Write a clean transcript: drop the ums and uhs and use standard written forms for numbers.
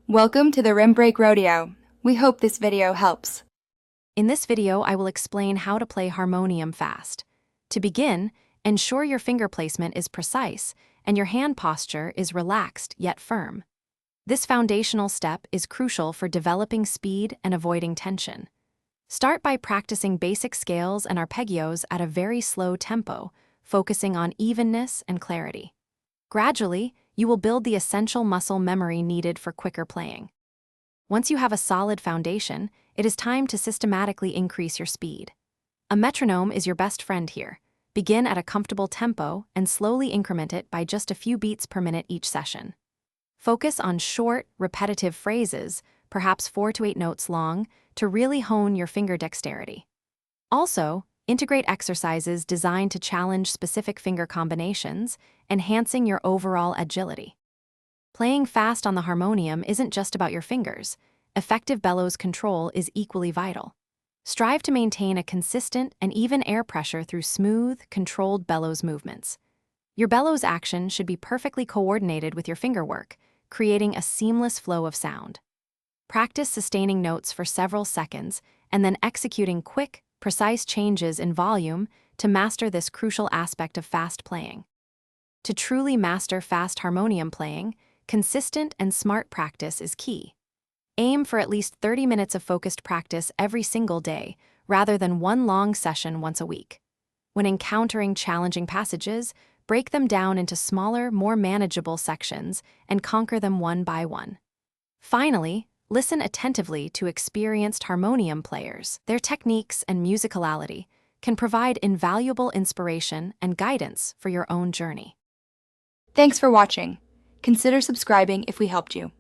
Welcome to the Rim Break Rodeo. We hope this video helps. In this video, I will explain how to play harmonium fast. To begin, ensure your finger placement is precise and your hand posture is relaxed yet firm. This foundational step is crucial for developing speed and avoiding tension. Start by practicing basic scales and arpeggios at a very slow tempo, focusing on evenness and clarity. Gradually, you will build the essential muscle memory needed for quicker playing. Once you have a solid foundation, it is time to systematically increase your speed. A metronome is your best friend here. Begin at a comfortable tempo and slowly increment it by just a few beats per minute each session. Focus on short, repetitive phrases, perhaps 4 to 8 notes long, to really hone your finger dexterity. Also, integrate exercises designed to challenge specific finger combinations, enhancing your overall agility. Playing fast on the harmonium isn't just about your fingers. Effective bellows control is equally vital. Strive to maintain a consistent and even air pressure through smooth, controlled bellows movements. Your bellows action should be perfectly coordinated with your fingerwork, creating a seamless flow of sound. Practice sustaining notes for several seconds and then executing quick, precise changes in volume to master this crucial aspect of fast playing. To truly master fast harmonium playing, consistent and smart practice is key. Aim for at least 30 minutes of focused practice every single day, rather than one long session once a week. When encountering challenging passages, break them down into smaller, more manageable sections and conquer them one by one. Finally, listen attentively to experienced harmonium players. Their techniques and musicality can provide invaluable inspiration and guidance for your own journey. Thanks for watching. Consider subscribing if we helped you.